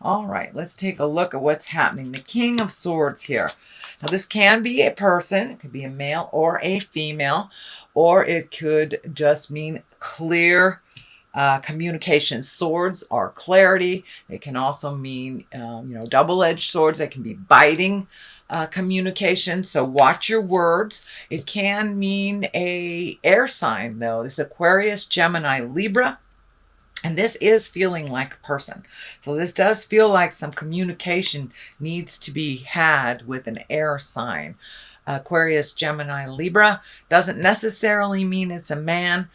All right, let's take a look at what's happening. The King of Swords here. Now, this can be a person. It could be a male or a female, or it could just mean clear communication. Swords are clarity. They can also mean, double-edged swords. They can be biting communication. So watch your words. It can mean a air sign, though. This Aquarius, Gemini, Libra. And this is feeling like a person. So this does feel like some communication needs to be had with an air sign. Aquarius, Gemini, Libra doesn't necessarily mean it's a man.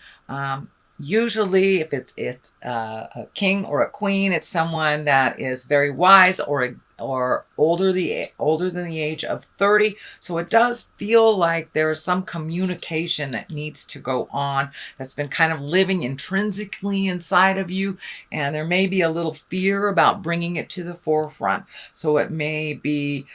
Usually, if it's a king or a queen, it's someone that is very wise or older than the age of 30. So it does feel like there is some communication that needs to go on that's been kind of living intrinsically inside of you, and there may be a little fear about bringing it to the forefront. So it may be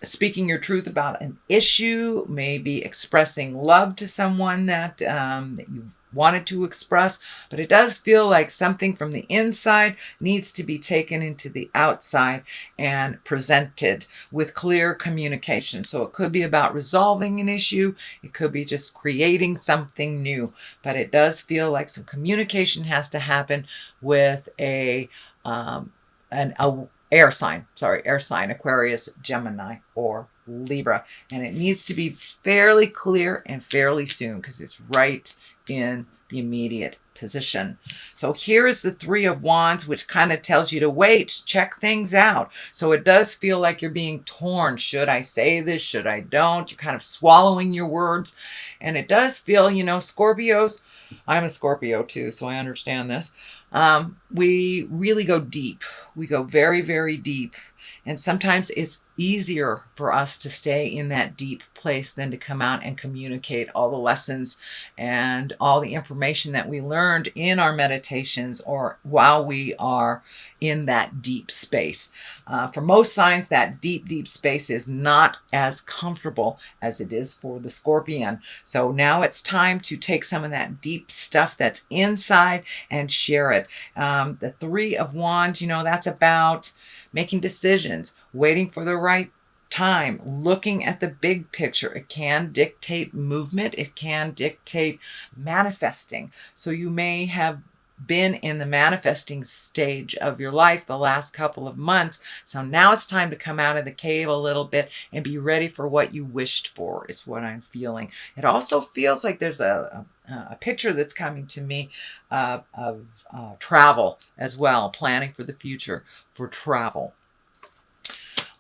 speaking your truth about an issue, maybe expressing love to someone that you've wanted to express, but it does feel like something from the inside needs to be taken into the outside and presented with clear communication. So it could be about resolving an issue, it could be just creating something new, but it does feel like some communication has to happen with an air sign, Aquarius, Gemini, or Libra. And it needs to be fairly clear and fairly soon because it's right in the immediate position. So here is the Three of Wands, which kind of tells you to wait, check things out. So it does feel like you're being torn. Should I say this? Should I don't? You're kind of swallowing your words. And it does feel, Scorpios, I'm a Scorpio too, so I understand this. We really go deep. We go very, very deep. And sometimes it's easier for us to stay in that deep place than to come out and communicate all the lessons and all the information that we learned in our meditations or while we are in that deep space. For most signs, that deep, deep space is not as comfortable as it is for the Scorpion. So now it's time to take some of that deep stuff that's inside and share it. The Three of Wands, that's about making decisions, waiting for the right time, looking at the big picture. It can dictate movement. It can dictate manifesting. So you may have been in the manifesting stage of your life the last couple of months. So now it's time to come out of the cave a little bit and be ready for what you wished for, is what I'm feeling. It also feels like there's a picture that's coming to me of travel as well, planning for the future for travel.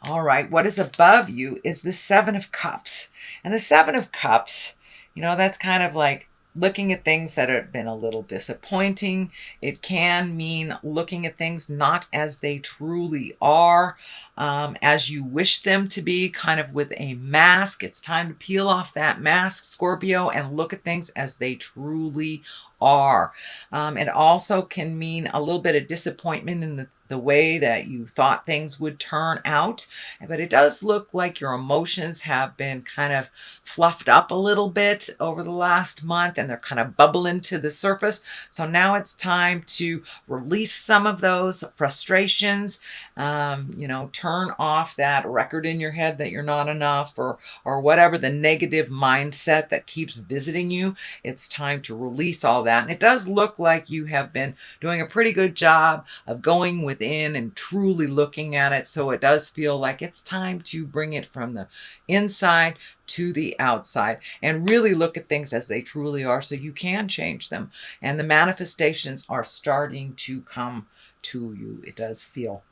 All right, what is above you is the Seven of Cups. And the Seven of Cups, that's kind of like looking at things that have been a little disappointing. It can mean looking at things not as they truly are, as you wish them to be, kind of with a mask. It's time to peel off that mask, Scorpio, and look at things as they truly are. It also can mean a little bit of disappointment in the way that you thought things would turn out. But it does look like your emotions have been kind of fluffed up a little bit over the last month, and they're kind of bubbling to the surface. So now it's time to release some of those frustrations, turn off that record in your head that you're not enough, or whatever the negative mindset that keeps visiting you. It's time to release all that. And it does look like you have been doing a pretty good job of going within and truly looking at it. So it does feel like it's time to bring it from the inside to the outside and really look at things as they truly are so you can change them. And the manifestations are starting to come to you, it does feel.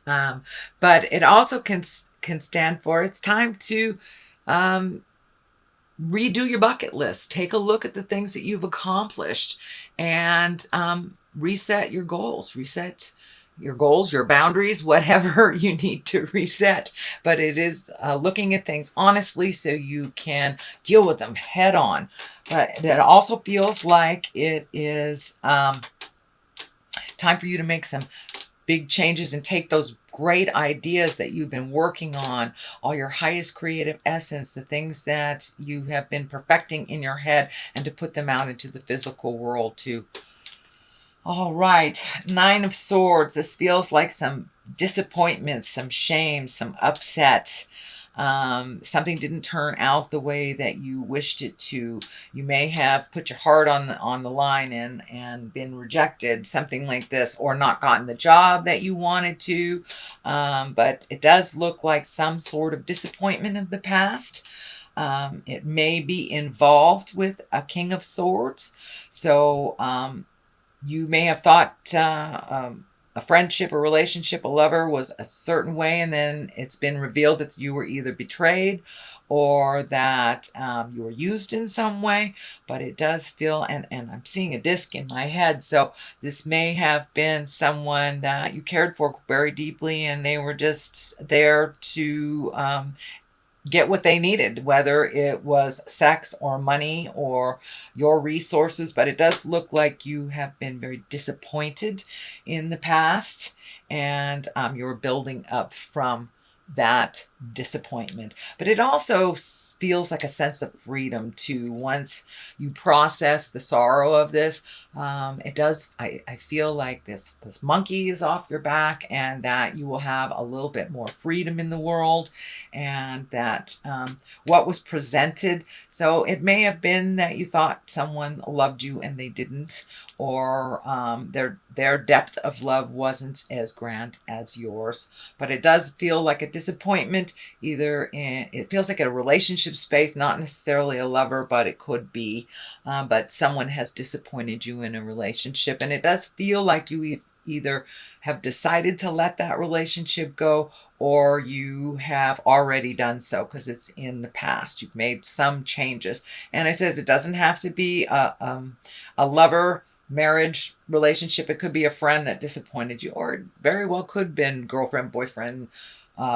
But it also can stand for, it's time to redo your bucket list. Take a look at the things that you've accomplished and reset your goals. Reset your goals, your boundaries, whatever you need to reset. But it is looking at things honestly so you can deal with them head on. But it also feels like it is time for you to make some big changes and take those great ideas that you've been working on, all your highest creative essence, the things that you have been perfecting in your head, and to put them out into the physical world to All right, Nine of Swords. This feels like some disappointment, some shame, some upset. Something didn't turn out the way that you wished it to. You may have put your heart on the line and been rejected, something like this, or not gotten the job that you wanted to. But it does look like some sort of disappointment of the past. It may be involved with a King of Swords. So you may have thought a friendship, a relationship, a lover was a certain way, and then it's been revealed that you were either betrayed or that you were used in some way. But it does feel, and I'm seeing a disc in my head, so this may have been someone that you cared for very deeply, and they were just there to get what they needed, whether it was sex or money or your resources. But it does look like you have been very disappointed in the past, and you're building up from that disappointment. But it also feels like a sense of freedom too. Once you process the sorrow of this, it does, I feel like this monkey is off your back, and that you will have a little bit more freedom in the world, and that what was presented, so it may have been that you thought someone loved you and they didn't, or their depth of love wasn't as grand as yours. But it does feel like a disappointment, either in, it feels like a relationship space, not necessarily a lover, but it could be. But someone has disappointed you in a relationship, and it does feel like you either have decided to let that relationship go, or you have already done so because it's in the past. You've made some changes. And it says it doesn't have to be a lover, marriage, relationship. It could be a friend that disappointed you, or it very well could have been girlfriend, boyfriend,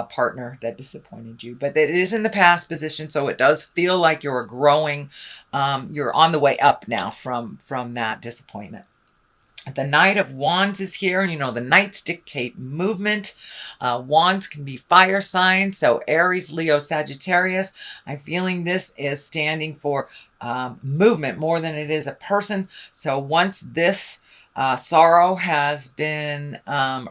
partner that disappointed you. But it is in the past position, so it does feel like you're growing. You're on the way up now from that disappointment. The Knight of Wands is here, and you know the Knights dictate movement. Wands can be fire signs, so Aries, Leo, Sagittarius. I'm feeling this is standing for movement more than it is a person. So once this sorrow has been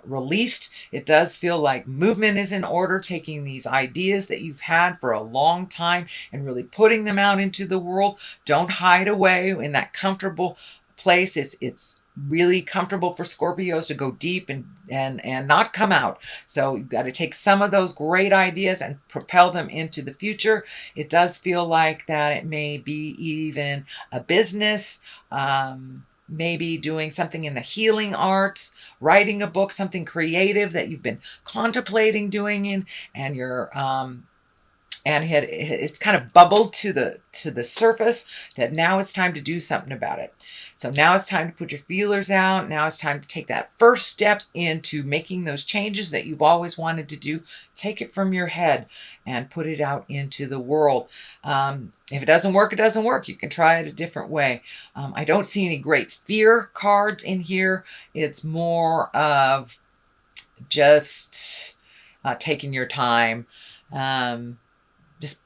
released, it does feel like movement is in order, taking these ideas that you've had for a long time and really putting them out into the world. Don't hide away in that comfortable place. It's really comfortable for Scorpios to go deep and not come out. So you've got to take some of those great ideas and propel them into the future. It does feel like that it may be even a business, maybe doing something in the healing arts, writing a book, something creative that you've been contemplating doing, and you're and it's kind of bubbled to the surface that now it's time to do something about it. So now it's time to put your feelers out. Now it's time to take that first step into making those changes that you've always wanted to do. Take it from your head and put it out into the world. If it doesn't work, it doesn't work. You can try it a different way. I don't see any great fear cards in here. It's more of just taking your time. Just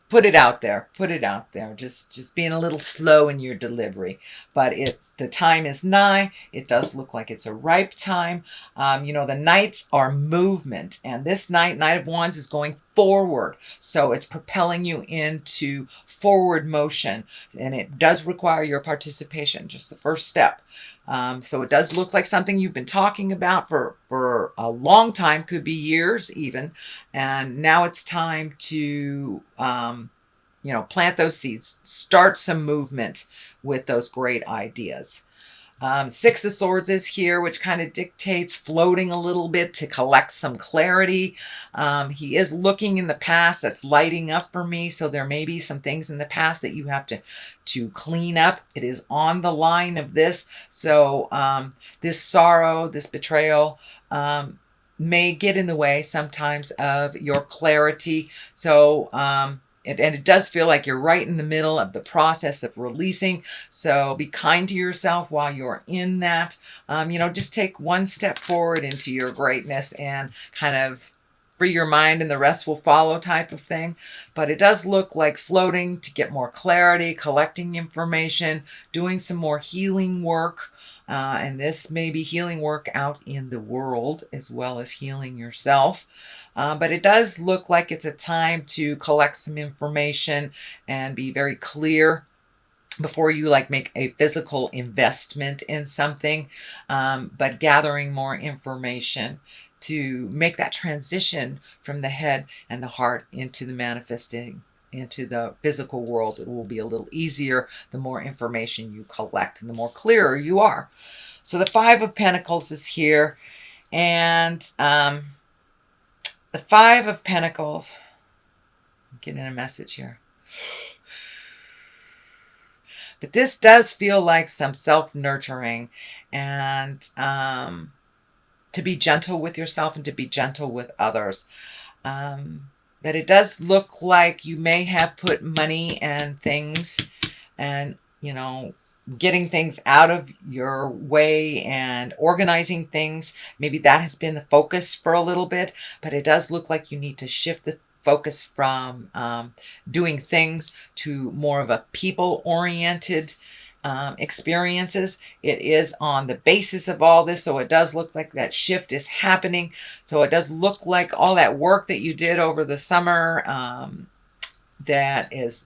put it out there. Put it out there. Just being a little slow in your delivery. But the time is nigh. It does look like it's a ripe time. You know, the Knights are movement. And this Knight of Wands, is going forward. So it's propelling you into forward motion. And it does require your participation. Just the first step. So it does look like something you've been talking about for a long time, could be years even. And now it's time to, you know, plant those seeds, start some movement with those great ideas. Six of Swords is here, which kind of dictates floating a little bit to collect some clarity. He is looking in the past. That's lighting up for me. So there may be some things in the past that you have to clean up. It is on the line of this. So this sorrow, this betrayal, may get in the way sometimes of your clarity. So and it does feel like you're right in the middle of the process of releasing. So be kind to yourself while you're in that. You know, just take one step forward into your greatness and kind of free your mind, and the rest will follow type of thing. But it does look like floating to get more clarity, collecting information, doing some more healing work. And this may be healing work out in the world as well as healing yourself. But it does look like it's a time to collect some information and be very clear before you like make a physical investment in something, but gathering more information to make that transition from the head and the heart into the manifesting into the physical world. It will be a little easier the more information you collect and the more clearer you are. So the Five of Pentacles is here, and the Five of Pentacles, I'm getting a message here. But this does feel like some self-nurturing and to be gentle with yourself and to be gentle with others. But it does look like you may have put money and things and, you know, getting things out of your way and organizing things. Maybe that has been the focus for a little bit, but it does look like you need to shift the focus from doing things to more of a people-oriented experiences. It is on the basis of all this, so it does look like that shift is happening. So it does look like all that work that you did over the summer, that is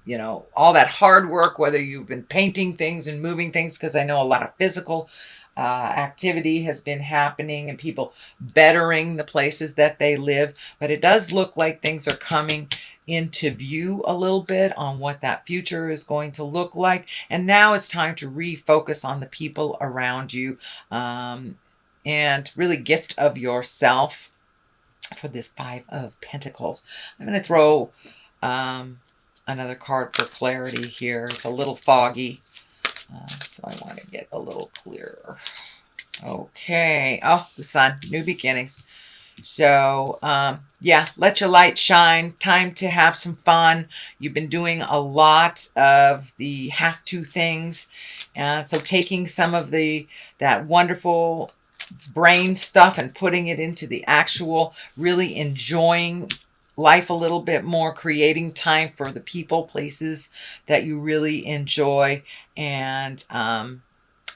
you know, all that hard work, whether you've been painting things and moving things, because I know a lot of physical activity has been happening and people bettering the places that they live. But it does look like things are coming into view a little bit on what that future is going to look like. And now it's time to refocus on the people around you, and really gift of yourself for this Five of Pentacles. I'm going to throw another card for clarity here. It's a little foggy, so I want to get a little clearer. Okay. Oh, the Sun. New beginnings. So, yeah, let your light shine. Time to have some fun. You've been doing a lot of the have-to things. So taking some of that wonderful brain stuff and putting it into the actual, really enjoying life a little bit more, creating time for the people, places that you really enjoy, and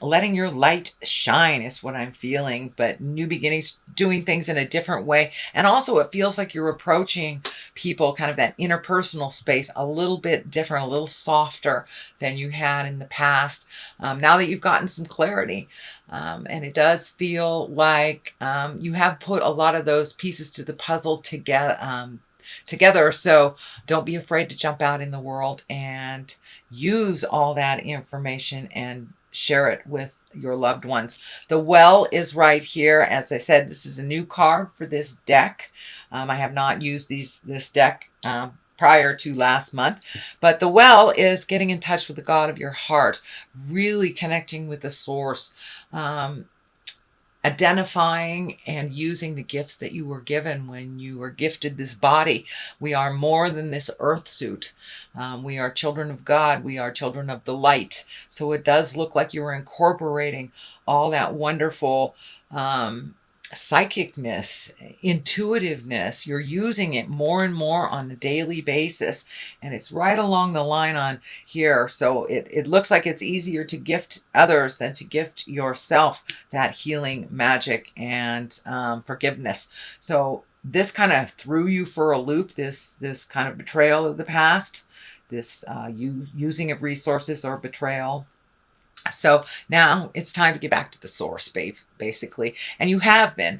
letting your light shine is what I'm feeling. But new beginnings, doing things in a different way. And also it feels like you're approaching people, kind of that interpersonal space, a little bit different, a little softer than you had in the past, now that you've gotten some clarity. And it does feel like you have put a lot of those pieces to the puzzle together. So don't be afraid to jump out in the world and use all that information and share it with your loved ones. The Well is right here. As I said, this is a new card for this deck. I have not used this deck prior to last month, but the Well is getting in touch with the God of your heart, really connecting with the source, identifying and using the gifts that you were given when you were gifted this body. We are more than this earth suit. We are children of God. We are children of the light. So it does look like you're incorporating all that wonderful psychicness, intuitiveness. You're using it more and more on a daily basis, and it's right along the line on here. So it looks like it's easier to gift others than to gift yourself that healing magic and forgiveness. So this kind of threw you for a loop, this kind of betrayal of the past, this using of resources or betrayal. So now it's time to get back to the source, basically. And you have been.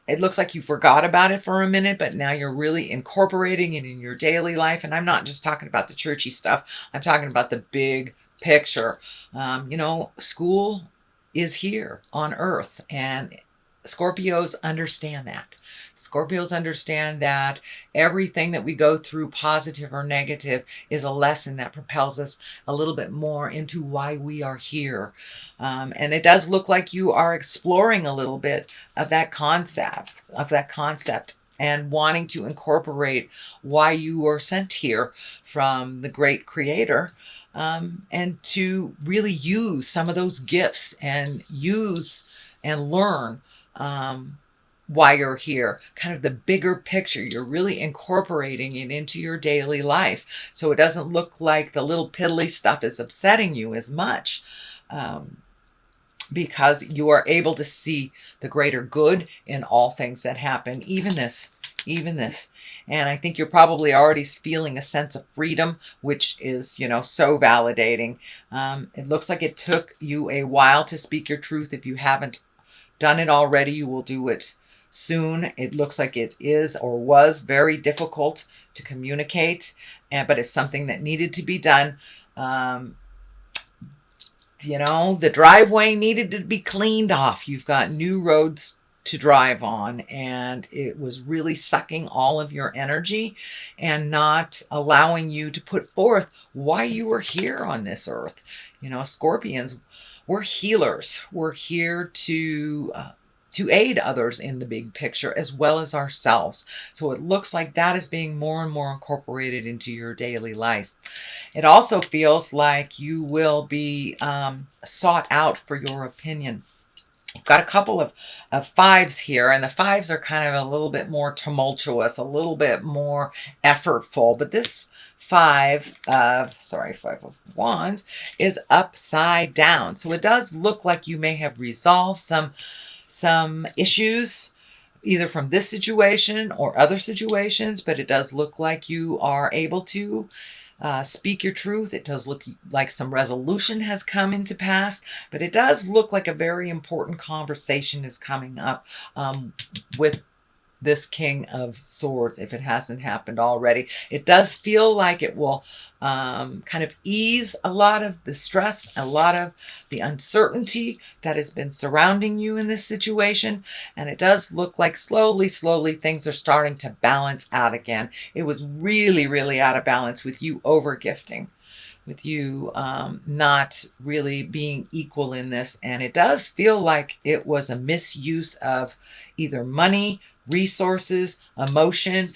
It looks like you forgot about it for a minute, but now you're really incorporating it in your daily life. And I'm not just talking about the churchy stuff. I'm talking about the big picture. You know, school is here on Earth, and Scorpios understand that. Scorpios understand that everything that we go through, positive or negative, is a lesson that propels us a little bit more into why we are here. And it does look like you are exploring a little bit of that concept, and wanting to incorporate why you were sent here from the great creator, and to really use some of those gifts and use and learn why you're here, kind of the bigger picture. You're really incorporating it into your daily life, so it doesn't look like the little piddly stuff is upsetting you as much. because you are able to see the greater good in all things that happen, even this. And I think you're probably already feeling a sense of freedom, which is, so validating. It looks like it took you a while to speak your truth. If you haven't done it already, you will do it soon. It looks like it is or was very difficult to communicate, but it's something that needed to be done. The driveway needed to be cleaned off. You've got new roads to drive on, and it was really sucking all of your energy and not allowing you to put forth why you were here on this earth. Scorpions, we're healers. We're here to aid others in the big picture as well as ourselves. So it looks like that is being more and more incorporated into your daily life. It also feels like you will be sought out for your opinion. You've got a couple of fives here, and the fives are kind of a little bit more tumultuous, a little bit more effortful. But this five of wands is upside down. So it does look like you may have resolved some issues either from this situation or other situations, but it does look like you are able to speak your truth. It does look like some resolution has come into pass, but it does look like a very important conversation is coming up with this King of Swords, if it hasn't happened already. It does feel like it will kind of ease a lot of the stress, a lot of the uncertainty that has been surrounding you in this situation. And it does look like slowly things are starting to balance out again. It was really, really out of balance with you over-gifting, with you not really being equal in this. And it does feel like it was a misuse of either money, resources, emotion.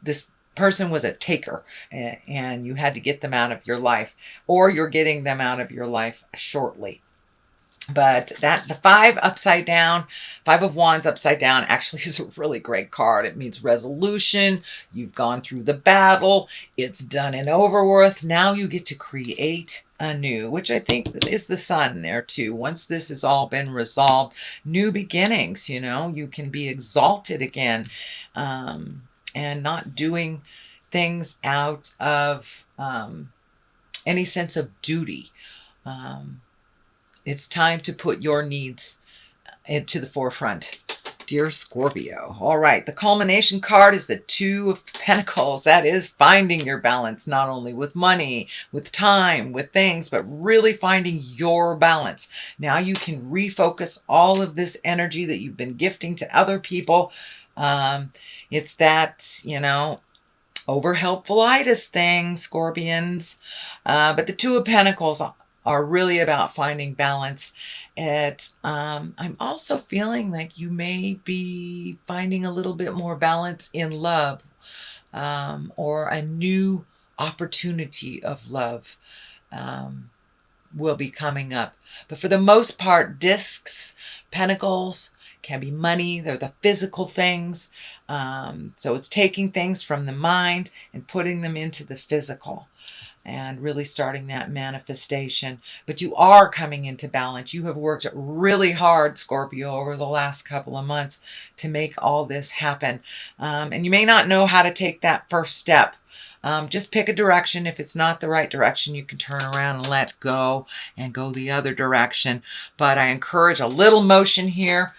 This person was a taker, and you had to get them out of your life, or you're getting them out of your life shortly. But the five of wands upside down actually is a really great card. It means resolution. You've gone through the battle. It's done and over with. Now you get to create anew, which I think is the sun there too. Once this has all been resolved, new beginnings, you can be exalted again, and not doing things out of any sense of duty. It's time to put your needs into the forefront, dear Scorpio. All right, the culmination card is the Two of Pentacles. That is finding your balance, not only with money, with time, with things, but really finding your balance. Now you can refocus all of this energy that you've been gifting to other people. It's that, over helpfulitis thing, Scorpions. But the Two of Pentacles are really about finding balance. I'm also feeling like you may be finding a little bit more balance in love, or a new opportunity of love will be coming up. But for the most part, discs, pentacles can be money. They're the physical things. So it's taking things from the mind and putting them into the physical, and really starting that manifestation. But you are coming into balance. You have worked really hard, Scorpio, over the last couple of months to make all this happen. And you may not know how to take that first step. Just pick a direction. If it's not the right direction, you can turn around and let go and go the other direction. But I encourage a little motion here.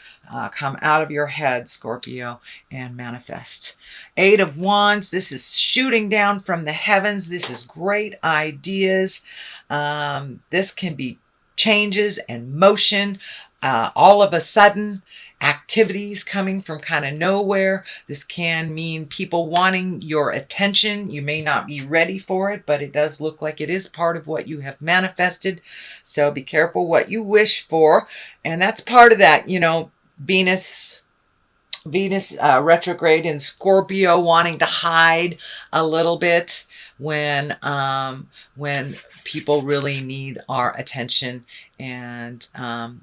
Come out of your head, Scorpio, and manifest. Eight of Wands. This is shooting down from the heavens. This is great ideas. This can be changes and motion. All of a sudden, activities coming from kind of nowhere. This can mean people wanting your attention. You may not be ready for it, but it does look like it is part of what you have manifested. So be careful what you wish for. And that's part of that, Venus retrograde in Scorpio, wanting to hide a little bit when people really need our attention and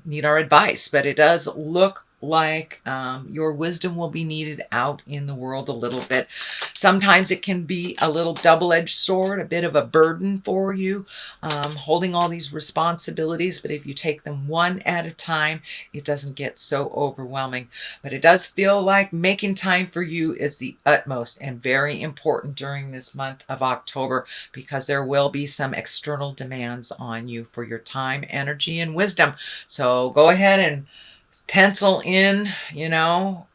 need our advice. But it does look like your wisdom will be needed out in the world a little bit. Sometimes it can be a little double-edged sword, a bit of a burden for you, holding all these responsibilities. But if you take them one at a time, it doesn't get so overwhelming. But it does feel like making time for you is the utmost and very important during this month of October, because there will be some external demands on you for your time, energy, and wisdom. So go ahead and pencil in,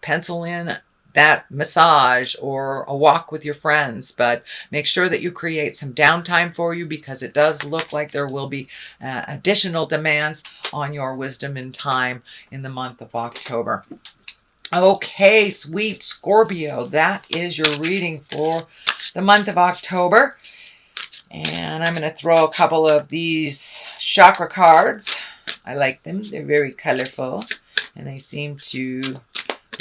pencil in that massage or a walk with your friends, but make sure that you create some downtime for you, because it does look like there will be additional demands on your wisdom and time in the month of October. Okay, sweet Scorpio, that is your reading for the month of October. And I'm going to throw a couple of these chakra cards. I like them. They're very colorful, and they seem to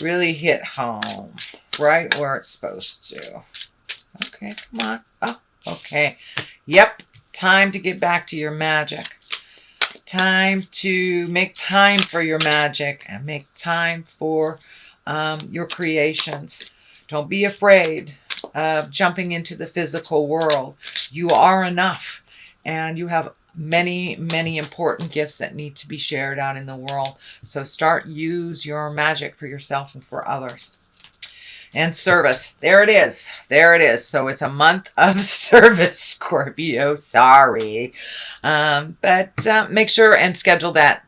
really hit home right where it's supposed to. Okay, come on. Oh, okay. Yep, time to get back to your magic. Time to make time for your magic and make time for your creations. Don't be afraid of jumping into the physical world. You are enough, and you have many, many important gifts that need to be shared out in the world. So use your magic for yourself and for others. And service. There it is. There it is. So it's a month of service, Scorpio. Sorry. But make sure and schedule that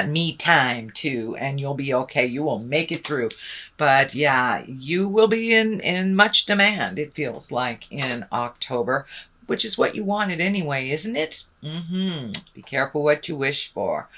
me time too, and you'll be okay. You will make it through. But yeah, you will be in much demand, it feels like, in October, which is what you wanted anyway, isn't it? Be careful what you wish for.